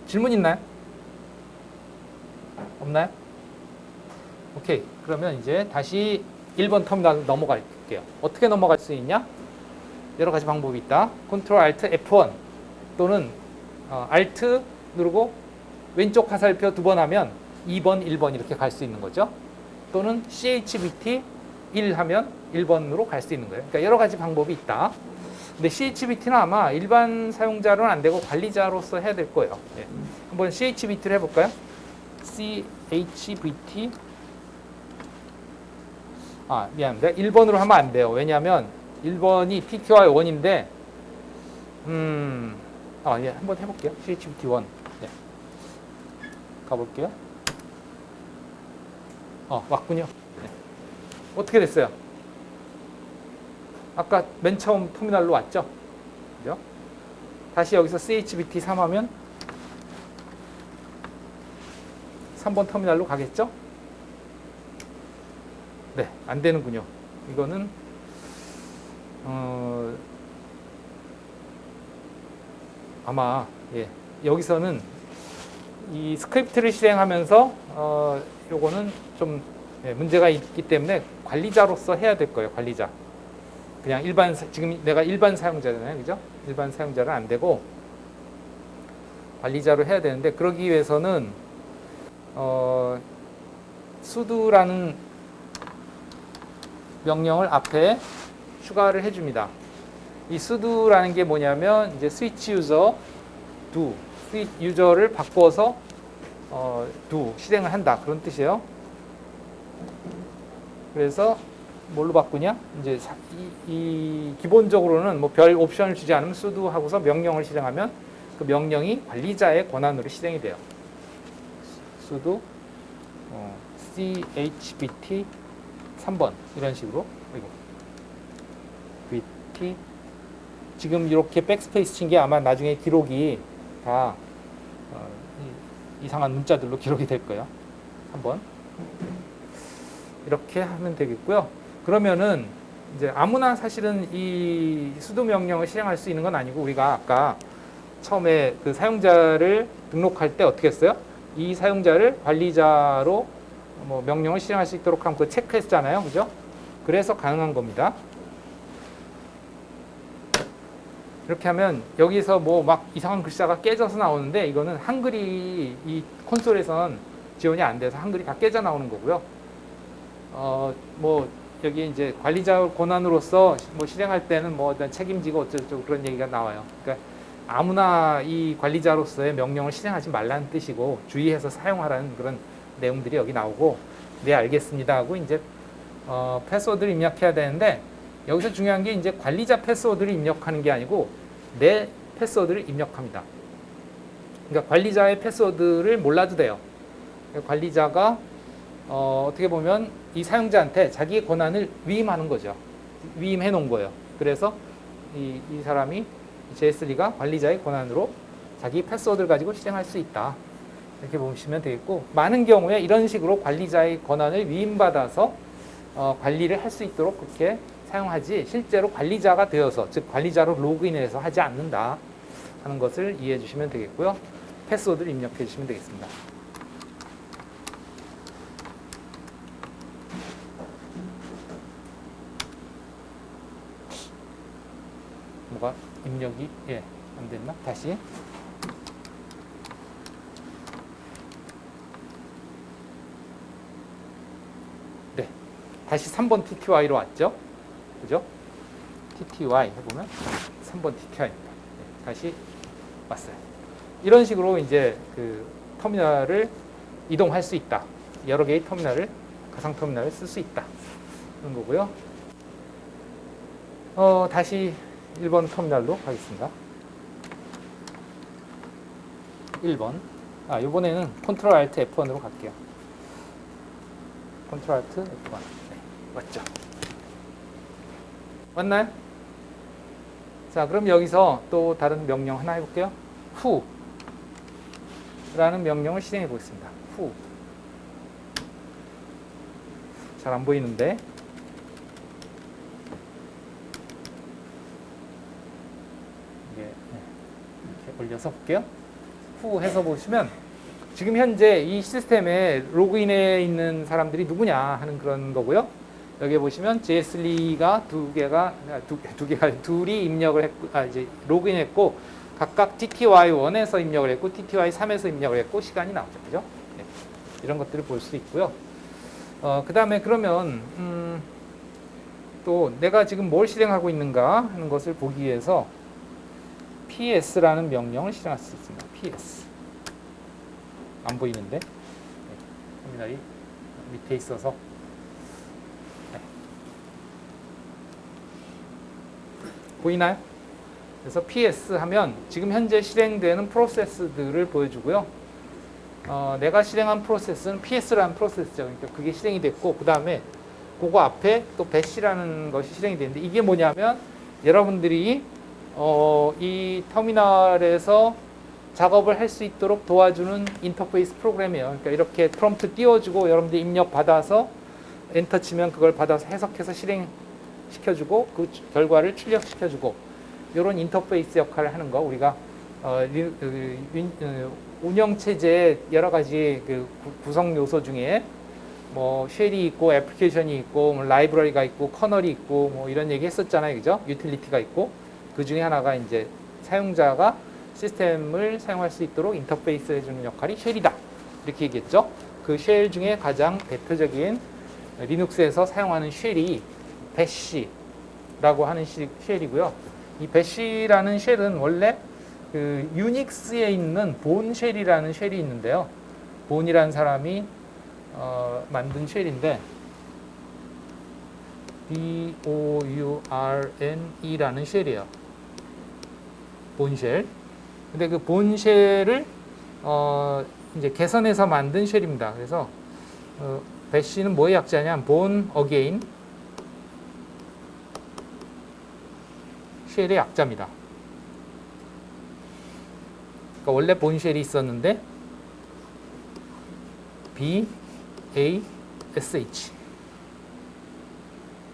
질문 있나요? 없나요? 오케이. 그러면 이제 다시 1번 터미널 넘어갈게요. 어떻게 넘어갈 수 있냐? 여러 가지 방법이 있다. Ctrl Alt F1 또는 Alt 누르고 왼쪽 화살표 2번 하면 2번, 1번 이렇게 갈 수 있는 거죠. 또는 CHBT 1 하면 1번으로 갈 수 있는 거예요. 그러니까 여러 가지 방법이 있다. 근데 CHBT는 아마 일반 사용자로는 안 되고 관리자로서 해야 될 거예요. 네. 한번 CHBT를 해볼까요? CHBT 미안합니다. 1번으로 하면 안 돼요. 왜냐하면 1번이 TTY1인데 예, 한번 해볼게요. CHBT1 네. 가볼게요. 왔군요. 네. 어떻게 됐어요? 아까 맨 처음 터미널로 왔죠? 그죠? 다시 여기서 CHBT3 하면 3번 터미널로 가겠죠? 네, 안 되는군요. 이거는 아마 여기서는 이 스크립트를 실행하면서 요거는 좀 문제가 있기 때문에 관리자로서 해야 될 거예요. 관리자. 그냥 지금 내가 일반 사용자잖아요, 그죠? 일반 사용자는 안 되고 관리자로 해야 되는데 그러기 위해서는 sudo라는 명령을 앞에 추가를 해줍니다. 이 sudo라는 게 뭐냐면 이제 switch user do, switch 유저를 바꿔서 do 실행을 한다 그런 뜻이에요. 그래서 뭘로 바꾸냐? 이제 이 기본적으로는 뭐 별 옵션을 주지 않으면 sudo 하고서 명령을 실행하면 그 명령이 관리자의 권한으로 실행이 돼요. sudo chbt 3번 이런 식으로 그리고 vt 지금 이렇게 백스페이스 친 게 아마 나중에 기록이 다 이상한 문자들로 기록이 될 거예요. 3번 이렇게 하면 되겠고요. 그러면은 이제 아무나 사실은 이 수도 명령을 실행할 수 있는 건 아니고 우리가 아까 처음에 그 사용자를 등록할 때 어떻게 했어요? 이 사용자를 관리자로 뭐 명령을 실행할 수 있도록 하면 그 체크했잖아요. 그죠? 그래서 가능한 겁니다. 이렇게 하면 여기서 뭐 막 이상한 글자가 깨져서 나오는데 이거는 한글이 이 콘솔에선 지원이 안 돼서 한글이 다 깨져 나오는 거고요. 뭐 여기 이제 관리자 권한으로서 뭐 실행할 때는 뭐 어떤 책임지고 어쩌고 그런 얘기가 나와요. 그러니까 아무나 이 관리자로서의 명령을 실행하지 말라는 뜻이고 주의해서 사용하라는 그런 내용들이 여기 나오고 네 알겠습니다 하고 이제 패스워드를 입력해야 되는데 여기서 중요한 게 이제 관리자 패스워드를 입력하는 게 아니고 내 패스워드를 입력합니다. 그러니까 관리자의 패스워드를 몰라도 돼요. 관리자가 어떻게 보면 이 사용자한테 자기의 권한을 위임하는 거죠. 위임해 놓은 거예요. 그래서 이 사람이 JS3가 관리자의 권한으로 자기 패스워드를 가지고 실행할 수 있다. 이렇게 보시면 되겠고 많은 경우에 이런 식으로 관리자의 권한을 위임받아서 관리를 할 수 있도록 그렇게 사용하지 실제로 관리자가 되어서 즉 관리자로 로그인해서 하지 않는다 하는 것을 이해해 주시면 되겠고요. 패스워드를 입력해 주시면 되겠습니다. 뭐가 입력이 안 됐나? 다시 네, 다시 3번 TTY로 왔죠? 그죠? TTY 해보면 3번 TTY입니다. 네, 다시 왔어요. 이런 식으로 이제 그 터미널을 이동할 수 있다. 여러 개의 터미널을 가상 터미널을 쓸 수 있다. 그런 거고요. 다시 1번 터미널로 가겠습니다. 1번. 이번에는 Ctrl Alt F1으로 갈게요. Ctrl Alt F1. 네, 맞죠? 맞나요? 자, 그럼 여기서 또 다른 명령 하나 해볼게요. who 라는 명령을 실행해 보겠습니다. who. 잘 안 보이는데. 이렇게 올려서 볼게요. who 해서 보시면 지금 현재 이 시스템에 로그인해 있는 사람들이 누구냐 하는 그런 거고요. 여기 보시면 JS3가 둘이 입력을 했고, 이제 로그인했고, 각각 TTY1에서 입력을 했고, TTY3에서 입력을 했고, 시간이 나오죠. 그죠? 네. 이런 것들을 볼 수 있고요. 그 다음에 그러면, 또 내가 지금 뭘 실행하고 있는가 하는 것을 보기 위해서 PS라는 명령을 실행할 수 있습니다. PS. 안 보이는데? 네. 터미널이 밑에 있어서. 보이나요? 그래서 PS 하면 지금 현재 실행되는 프로세스들을 보여주고요. 내가 실행한 프로세스는 PS라는 프로세스죠. 그러니까 그게 실행이 됐고 그 다음에 그거 앞에 또 batch라는 것이 실행이 되는데 이게 뭐냐면 여러분들이 이 터미널에서 작업을 할 수 있도록 도와주는 인터페이스 프로그램이에요. 그러니까 이렇게 프롬프트 띄워주고 여러분들이 입력 받아서 엔터 치면 그걸 받아서 해석해서 실행시켜주고 그 결과를 출력시켜주고 이런 인터페이스 역할을 하는 거 우리가 운영체제의 여러 가지 그 구성 요소 중에 뭐 쉘이 있고 애플리케이션이 있고 뭐 라이브러리가 있고 커널이 있고 뭐 이런 얘기 했었잖아요. 그죠? 유틸리티가 있고 그 중에 하나가 이제 사용자가 시스템을 사용할 수 있도록 인터페이스 해주는 역할이 쉘이다. 이렇게 얘기했죠. 그 쉘 중에 가장 대표적인 리눅스에서 사용하는 쉘이 배시라고 하는 쉘이고요. 이 배시라는 쉘은 원래 그 유닉스에 있는 본 쉘이라는 쉘이 있는데요. 본이라는 사람이 만든 쉘인데 BOURNE라는 쉘이에요. 본 쉘. 근데 그 본 쉘을 이제 개선해서 만든 쉘입니다. 그래서 bash는 뭐의 약자냐? born again 쉘의 약자입니다. 그러니까 원래 born 쉘이 있었는데 b a s h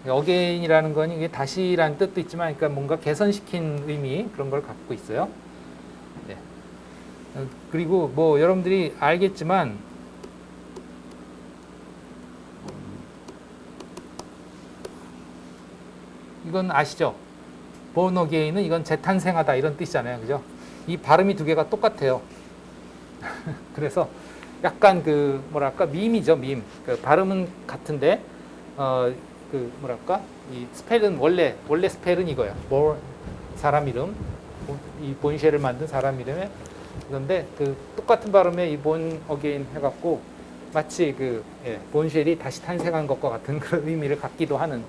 again이라는 건 이게 다시라는 뜻도 있지만, 그러니까 뭔가 개선시킨 의미 그런 걸 갖고 있어요. 네. 그리고 뭐 여러분들이 알겠지만 이건 아시죠? born again은 이건 재탄생하다 이런 뜻이잖아요, 그죠? 이 발음이 두 개가 똑같아요. 그래서 약간 그 뭐랄까 밈이죠, 밈. 그 발음은 같은데 그 뭐랄까 이 스펠은 원래 스펠은 이거야. 사람 이름, 이 본쉘을 만든 사람 이름에 그런데 그 똑같은 발음에 이 본 어게인 해갖고 마치 그 본쉘이 다시 탄생한 것과 같은 그런 의미를 갖기도 하는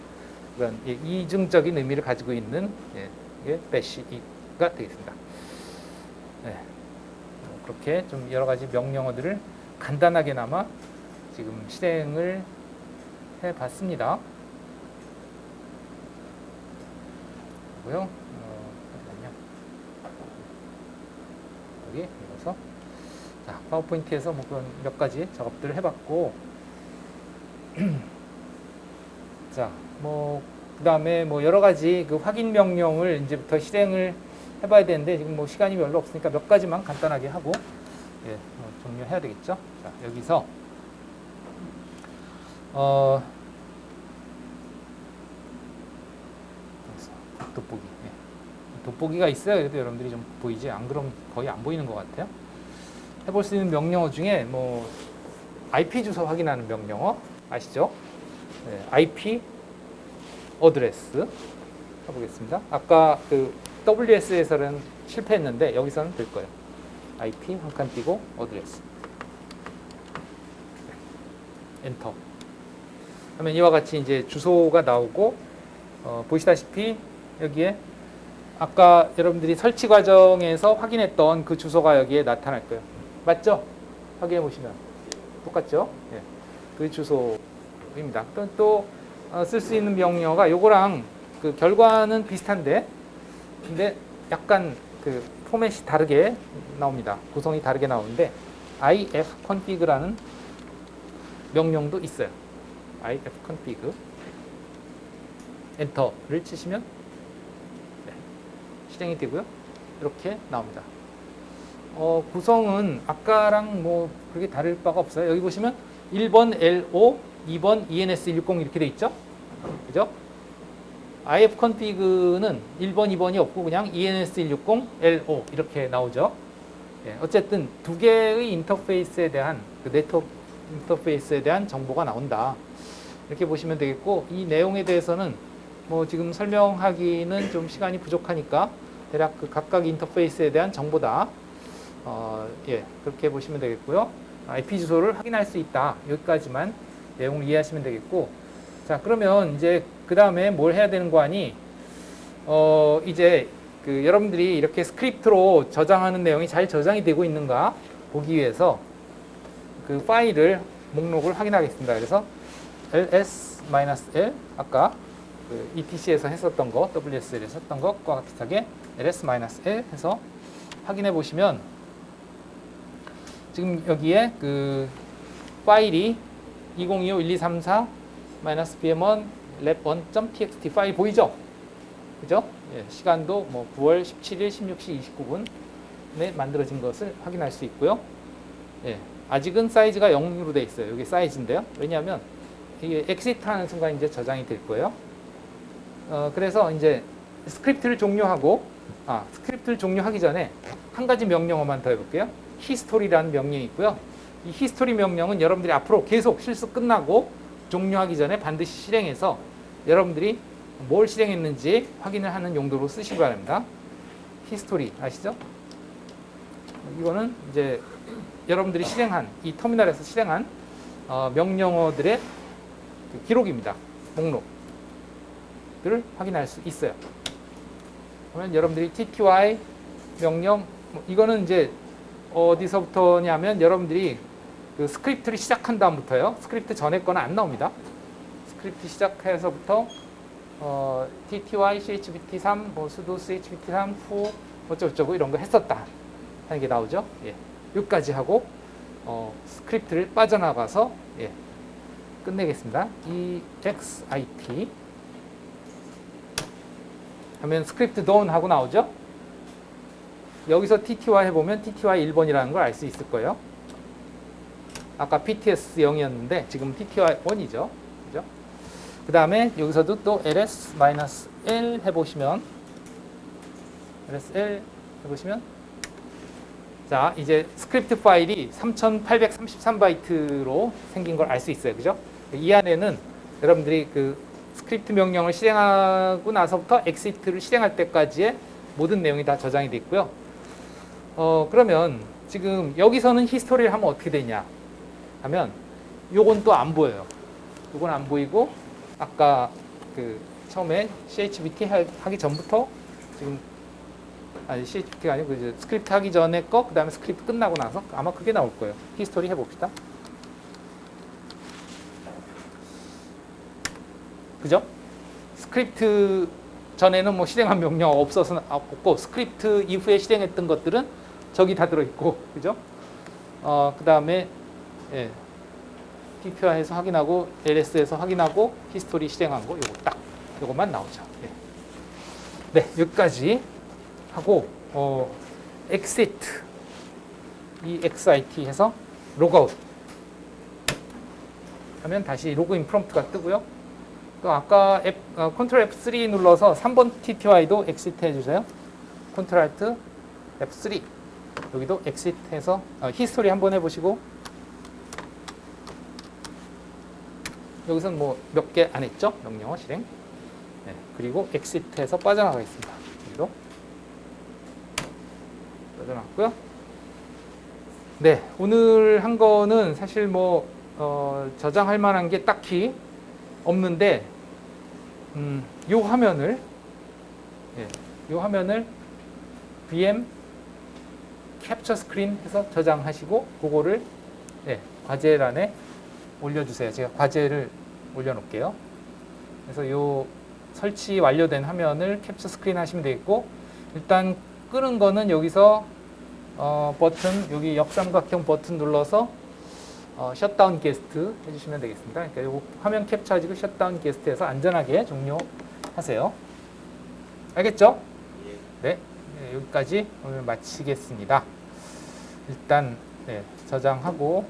그런 이중적인 의미를 가지고 있는 이게 배시가 되겠습니다. 네. 그렇게 좀 여러 가지 명령어들을 간단하게나마 지금 실행을 해봤습니다. 고요. 여기 읽어서 자 파워포인트에서 뭐 그런 몇 가지 작업들을 해봤고 자 뭐 그다음에 뭐 여러 가지 그 확인 명령을 이제부터 실행을 해봐야 되는데 지금 뭐 시간이 별로 없으니까 몇 가지만 간단하게 하고 종료해야 되겠죠. 자 여기서 돋보기. 돋보기가 있어요. 그래도 여러분들이 좀 보이지? 안 그럼 거의 안 보이는 것 같아요. 해볼 수 있는 명령어 중에 뭐 IP 주소 확인하는 명령어 아시죠? 네, IP 어드레스 해보겠습니다. 아까 그 WS에서는 실패했는데 여기서는 될 거예요. IP 한 칸 띄고 어드레스. 엔터. 하면 이와 같이 이제 주소가 나오고 보시다시피 여기에 아까 여러분들이 설치 과정에서 확인했던 그 주소가 여기에 나타날 거예요. 맞죠? 확인해 보시면 똑같죠? 예. 그 주소입니다. 또 쓸 수 있는 명령어가 요거랑 그 결과는 비슷한데 근데 약간 그 포맷이 다르게 나옵니다. 구성이 다르게 나오는데 ifconfig라는 명령도 있어요. ifconfig 엔터를 치시면 실행이 되고요. 이렇게 나옵니다. 구성은 아까랑 뭐 그렇게 다를 바가 없어요. 여기 보시면 1번 LO, 2번 ENS160 이렇게 돼 있죠? 그죠? ifconfig는 1번, 2번이 없고 그냥 ENS160, LO 이렇게 나오죠. 예, 어쨌든 두 개의 인터페이스에 대한 그 네트워크 인터페이스에 대한 정보가 나온다. 이렇게 보시면 되겠고 이 내용에 대해서는 뭐 지금 설명하기는 좀 시간이 부족하니까 대략 그 각각 인터페이스에 대한 정보다 그렇게 보시면 되겠고요. IP 주소를 확인할 수 있다. 여기까지만 내용을 이해하시면 되겠고 자 그러면 이제 그 다음에 뭘 해야 되는 거 아니 이제 그 여러분들이 이렇게 스크립트로 저장하는 내용이 잘 저장이 되고 있는가 보기 위해서 그 파일을 목록을 확인하겠습니다. 그래서 ls-l 아까 그 etc에서 했었던 거, WSL에서 했던 것과 비슷하게 ls-l 해서 확인해 보시면 지금 여기에 그 파일이 2025-1234-bm1 lab1.txt 파일 보이죠? 그죠? 예, 시간도 뭐 9월 17일 16시 29분에 만들어진 것을 확인할 수 있고요. 예, 아직은 사이즈가 0으로 되어 있어요. 여기 사이즈인데요. 왜냐하면 이게 엑시트 하는 순간 이제 저장이 될 거예요. 그래서 이제 스크립트를 종료하고 스크립트를 종료하기 전에 한 가지 명령어만 더 해볼게요. 히스토리라는 명령이 있고요. 이 히스토리 명령은 여러분들이 앞으로 계속 실수 끝나고 종료하기 전에 반드시 실행해서 여러분들이 뭘 실행했는지 확인을 하는 용도로 쓰시기 바랍니다. 히스토리 아시죠? 이거는 이제 여러분들이 실행한 이 터미널에서 실행한 명령어들의 그 기록입니다. 목록들을 확인할 수 있어요. 그러면 여러분들이 TTY 명령 이거는 이제 어디서부터냐면 여러분들이 그 그 스크립트를 시작한 다음부터요. 스크립트 전에 거는 안 나옵니다. 스크립트 시작해서부터 TTY, CHBT3, 뭐 sudo CHBT3, foo 어쩌고저쩌고 이런 거 했었다 하는 게 나오죠. 예. 여기까지 하고 스크립트를 빠져나가서 예. 끝내겠습니다. EXIT 하면 스크립트 done 하고 나오죠. 여기서 TTY 해보면 TTY 1번이라는 걸 알 수 있을 거예요. 아까 PTS 0이었는데 지금 TTY 1이죠. 그죠? 그 다음에 여기서도 또 ls-l 해보시면 ls-l 해보시면 자 이제 스크립트 파일이 3833바이트로 생긴 걸 알 수 있어요. 그죠? 이 안에는 여러분들이 그 스크립트 명령을 실행하고 나서부터 exit를 실행할 때까지의 모든 내용이 다 저장이 돼 있고요. 그러면 지금 여기서는 히스토리를 하면 어떻게 되냐 하면 요건 또 안 보여요. 요건 안 보이고 아까 그 처음에 CHBT 하기 전부터 지금 아니 CHBT가 아니고 이제 스크립트 하기 전에 거 그다음에 스크립트 끝나고 나서 아마 그게 나올 거예요. 히스토리 해봅시다. 그죠? 스크립트 전에는 뭐 실행한 명령 없어서 없고 스크립트 이후에 실행했던 것들은 저기 다 들어있고 그죠? 그 다음에 예, TP화해서 확인하고 LS에서 확인하고 히스토리 실행한 거 요거 딱 요것만 나오죠. 예. 네 여기까지 하고 exit exit 해서 로그아웃 하면 다시 로그인 프롬프트가 뜨고요. 또 아까 컨트롤 F3 눌러서 3번 TTY도 exit 해주세요. 컨트롤 Alt F3 여기도 exit 해서 히스토리 한번 해보시고 여기서는 뭐 몇 개 안 했죠? 명령어 실행. 네, 그리고 exit 해서 빠져나가겠습니다. 여기도 빠져나갔고요. 네, 오늘 한 거는 사실 뭐 저장할 만한 게 딱히 없는데 요 화면을 요 화면을 VM 캡처 스크린 해서 저장하시고 그거를 과제란에 올려주세요. 제가 과제를 올려놓을게요. 그래서 요 설치 완료된 화면을 캡처 스크린 하시면 되겠고 일단 끄는 거는 여기서 버튼 여기 역삼각형 버튼 눌러서 셧다운 게스트 해주시면 되겠습니다. 그러니까 요 화면 캡처하시고 셧다운 게스트에서 안전하게 종료하세요. 알겠죠? 네, 여기까지 오늘 마치겠습니다. 일단 저장하고